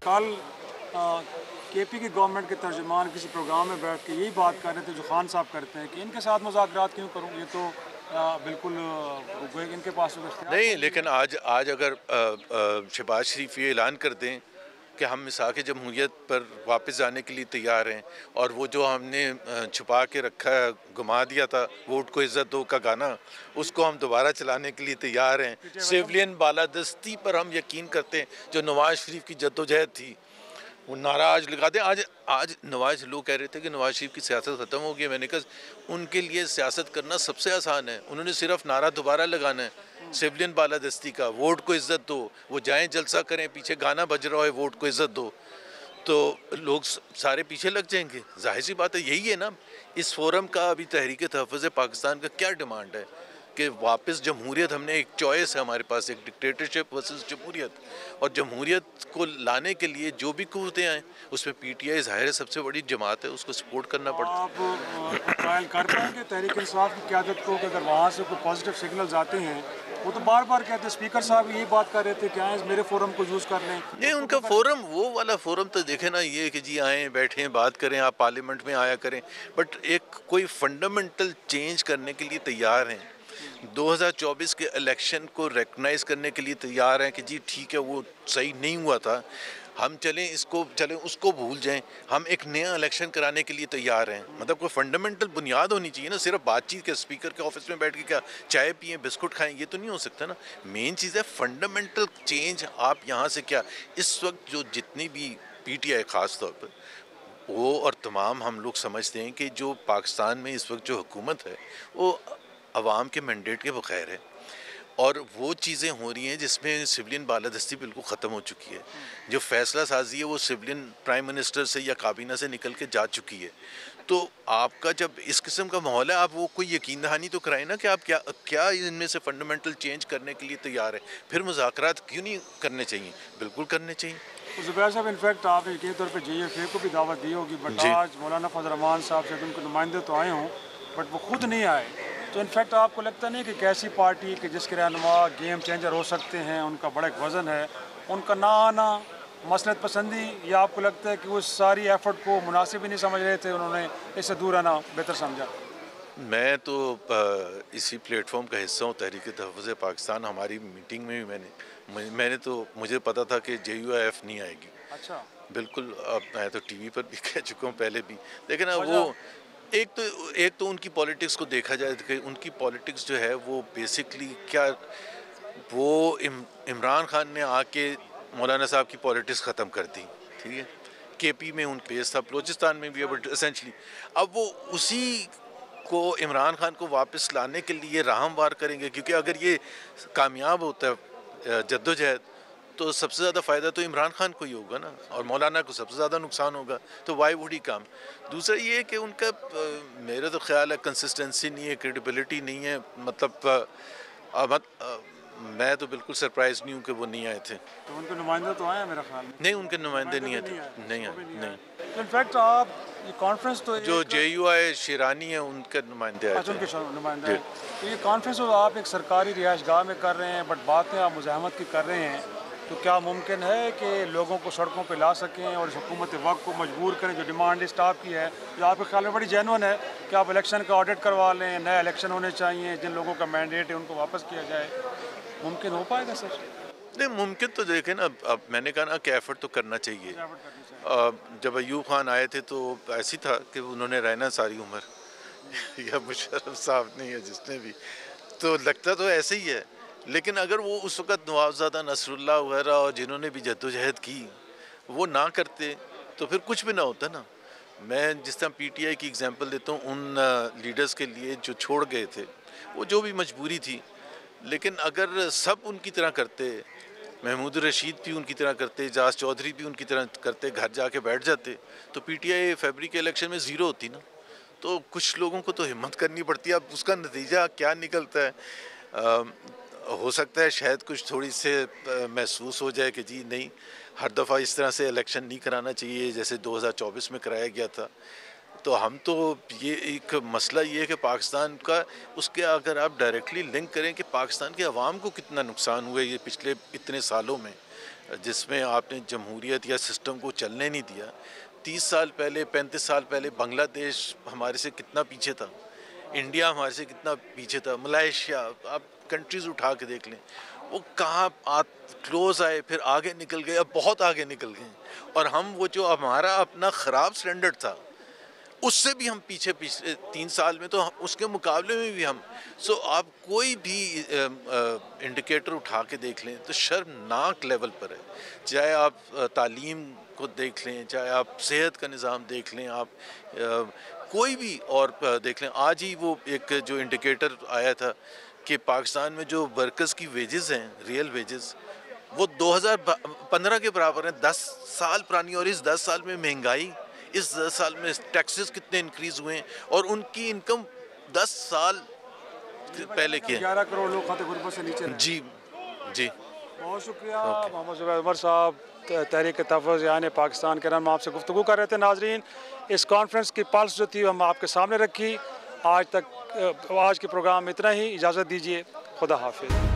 कल केपी की गवर्नमेंट के तर्जुमान किसी प्रोग्राम में बैठ के यही बात कर रहे थे जो खान साहब करते हैं कि इनके साथ मुज़ाकरात क्यों करूँ, ये तो बिल्कुल इनके पास तो इख्तियार नहीं, नहीं लेकिन है। आज आज अगर शहबाज शरीफ ये ऐलान कर दें कि हम मिसाक जमहूरियत पर वापस जाने के लिए तैयार हैं, और वो जो हमने छुपा के रखा है, घुमा दिया था वोट को इज़्ज़त दो का गाना, उसको हम दोबारा चलाने के लिए तैयार हैं। पीछे वतन सिविलियन बालादस्ती पर हम यकीन करते हैं, जो नवाज शरीफ की जद्दोजहद थी, वो नारा आज लगा दें। आज आज नवाज लोग कह रहे थे कि नवाज शरीफ की सियासत ख़त्म हो गई। मैंने कहा उनके लिए सियासत करना सबसे आसान है, उन्होंने सिर्फ नारा दोबारा लगाना है, सिविलियन बालादस्ती का, वोट को इज़्ज़त दो। वो जाएं जलसा करें, पीछे गाना बज रहा है वोट को इज़्ज़त दो, तो लोग सारे पीछे लग जाएंगे। जाहिर सी बात है, यही है ना इस फोरम का। अभी तहरीक तहफ़्फ़ुज़ पाकिस्तान का क्या डिमांड है कि वापस जमहूरियत, हमने एक चॉइस है हमारे पास, एक डिक्टेटरशिप वर्सेस जमहूरियत, और जमहूरियत को लाने के लिए जो भी कुव्वतें आएँ उसमें पीटीआई ज़ाहिर है सबसे बड़ी जमात है, उसको सपोर्ट करना पड़ता है। आप ट्रायल कर पाएंगे तहरीक इंसाफ की क़यादत को कि अगर वहाँ से कोई पॉजिटिव सिग्नल्स आते हैं? वो तो बार बार कहते हैं, स्पीकर साहब यही बात कर रहे थे कि आए मेरे फोरम को यूज़ कर लें, नहीं, उसको उनका तो कर। फोरम, वो वाला फोरम तो देखे ना, ये कि जी आएँ बैठें बात करें, आप पार्लियामेंट में आया करें, बट एक कोई फंडामेंटल चेंज करने के लिए तैयार हैं, 2024 के इलेक्शन को रिकग्नाइज करने के लिए तैयार हैं कि जी ठीक है वो सही नहीं हुआ था, हम चलें इसको, चलें उसको भूल जाएं, हम एक नया इलेक्शन कराने के लिए तैयार हैं। मतलब कोई फंडामेंटल बुनियाद होनी चाहिए ना, सिर्फ बातचीत के, स्पीकर के ऑफिस में बैठ के क्या चाय पिए बिस्कुट खाएं, ये तो नहीं हो सकता ना। मेन चीज़ है फंडामेंटल चेंज। आप यहाँ से क्या, इस वक्त जो जितनी भी पीटीआई ख़ास तौर पर, वो और तमाम हम लोग समझते हैं कि जो पाकिस्तान में इस वक्त जो हुकूमत है वो अवाम के मैंडेट के बगैर है, और वो चीज़ें हो रही हैं जिसमें सिविलियन बालादस्ती बिल्कुल ख़त्म हो चुकी है। जो फ़ैसला साजी है वो सिविलियन प्राइम मिनिस्टर से या काबीना से निकल के जा चुकी है। तो आपका जब इस किस्म का माहौल है, आप वो कोई यकीन दहानी तो कराएं ना कि आप क्या क्या इनमें से फंडामेंटल चेंज करने के लिए तैयार है। फिर मुज़ाकरात क्यों नहीं करने चाहिए? बिल्कुल करने चाहिए। तो ज़ुबैर साहब, इनफैक्ट आपने यकीनी तौर पे JFA को भी दावत दी होगी, बट जी। आज मौलाना फजल रहमान साहब से उनके नुमाइंदे तो आए हों, बट वो खुद नहीं आए। तो इनफैक्ट आपको लगता नहीं कि एक ऐसी पार्टी कि जिसके रहनुमा गेम चेंजर हो सकते हैं, उनका बड़ा एक वज़न है, उनका ना आना मसलत पसंदी, या आपको लगता है कि वो सारी एफर्ट को मुनासिब ही नहीं समझ रहे थे, उन्होंने इससे दूर आना बेहतर समझा? मैं तो इसी प्लेटफॉर्म का हिस्सा हूँ, तहरीक तहफ़्फ़ुज़ पाकिस्तान। हमारी मीटिंग में भी मैंने तो, मुझे पता था कि JUIF नहीं आएगी। अच्छा। बिल्कुल, अब मैं तो टीवी पर भी कह चुका हूँ पहले भी, लेकिन वो वजह? एक तो उनकी पॉलिटिक्स को देखा जाए तो उनकी पॉलिटिक्स जो है वो बेसिकली क्या, वो इमरान खान ने आके मौलाना साहब की पॉलिटिक्स ख़त्म कर दी। ठीक है, केपी में उन पेश था, बलोचिस्तान में भी, अब एसेंशली अब वो उसी को, इमरान खान को वापस लाने के लिए राहमवार करेंगे, क्योंकि अगर ये कामयाब होता है जद्दोजहद, तो सबसे ज़्यादा फ़ायदा तो इमरान खान को ही होगा ना, और मौलाना को सबसे ज़्यादा नुकसान होगा। तो वाई वुड ही काम। दूसरा ये है कि उनका मेरा तो ख्याल है कंसिस्टेंसी नहीं है, क्रेडिबिलिटी नहीं है। मतलब मैं तो बिल्कुल सरप्राइज नहीं हूँ कि वो नहीं आए थे। तो उनके नुमाइंदे तो आए हैं मेरे ख्याल में। नहीं, उनके नुमाइंदे नुमाइंदे नहीं भी आए थे। नहीं आए, नहीं वो आए, भी नहीं आए। नहीं। तो इनफैक्ट आप, ये कॉन्फ्रेंस तो जो एक, JUI शिरानी है उनके नुमाइंदे आए अच्छा थे। उनके नुमाइंदा जी। है। तो ये कॉन्फ्रेंस तो आप एक सरकारी रिहाइशगाह में कर रहे हैं, बट बातें आप मुज़ाहमत की कर रहे हैं, तो क्या मुमकिन है कि लोगों को सड़कों पे ला सकें और इस हुकूमत वक्त को मजबूर करें, जो डिमांड लिस्ट आपकी है जो आपके ख्याल में बड़ी जेन्युइन है, कि आप इलेक्शन का ऑडिट करवा लें, नए इलेक्शन होने चाहिए, जिन लोगों का मैंडेट है उनको वापस किया जाए? मुमकिन हो पाएगा सर? नहीं, मुमकिन तो देखें ना, अब मैंने कहा ना कि एफर्ट तो करना चाहिए। सजावट करनी चाहिए। जब अयूब खान आए थे तो ऐसी था कि उन्होंने रहना सारी उम्र, या मुशर्रफ साहब नहीं है जिसने भी, तो लगता तो ऐसे ही है। लेकिन अगर वो उस वक़्त नवाबज़ादा नसरुल्लाह वगैरह और जिन्होंने भी जद्दोजहद की वो ना करते, तो फिर कुछ भी ना होता ना। मैं जिस तरह PTI की एग्जांपल देता हूँ, उन लीडर्स के लिए जो छोड़ गए थे, वो जो भी मजबूरी थी, लेकिन अगर सब उनकी तरह करते, महमूद रशीद भी उनकी तरह करते, एजाज चौधरी भी उनकी तरह करते, घर जाके बैठ जाते, तो PTI फरवरी के इलेक्शन में ज़ीरो होती ना। तो कुछ लोगों को तो हिम्मत करनी पड़ती है। अब उसका नतीजा क्या निकलता है, हो सकता है शायद कुछ थोड़ी से महसूस हो जाए कि जी नहीं, हर दफ़ा इस तरह से इलेक्शन नहीं कराना चाहिए जैसे 2024 में कराया गया था। तो हम तो, ये एक मसला ये है कि पाकिस्तान का, उसके अगर आप डायरेक्टली लिंक करें कि पाकिस्तान के अवाम को कितना नुकसान हुआ है ये पिछले इतने सालों में, जिसमें आपने जमहूरियत या सिस्टम को चलने नहीं दिया। 30 साल पहले, 35 साल पहले बांग्लादेश हमारे से कितना पीछे था, इंडिया हमारे से कितना पीछे था, मलेशिया, आप कंट्रीज़ उठा के देख लें, वो कहाँ क्लोज आए, फिर आगे निकल गए, अब बहुत आगे निकल गए। और हम वो जो हमारा अपना ख़राब स्टैंडर्ड था उससे भी हम पीछे 3 साल में, तो उसके मुकाबले में भी हम आप कोई भी इंडिकेटर उठा के देख लें तो शर्मनाक लेवल पर है। चाहे आप तालीम को देख लें, चाहे आप सेहत का निज़ाम देख लें, आप कोई भी और देख लें। आज ही वो एक जो इंडिकेटर आया था कि पाकिस्तान में जो वर्कर्स की वेजेस हैं, रियल वेजेस, वो 2015 के बराबर हैं, 10 साल पुरानी। और इस 10 साल में महंगाई, इस 10 साल में टैक्सेस कितने इंक्रीज हुए हैं, और उनकी इनकम 10 साल पहले की है। 11 करोड़ लोग खाते गुर्बत से नीचे। जी जी, बहुत शुक्रिया मोहम्मद ज़ुबैर उमर साहब, तहरीक तहफ़्फ़ुज़ यानी पाकिस्तान के नाम आपसे गुफ्तगू कर रहे थे। नाजरीन, इस कॉन्फ्रेंस की पल्स जो थी हम आपके सामने रखी। आज के प्रोग्राम में इतना ही, इजाज़त दीजिए, खुदा हाफिज़।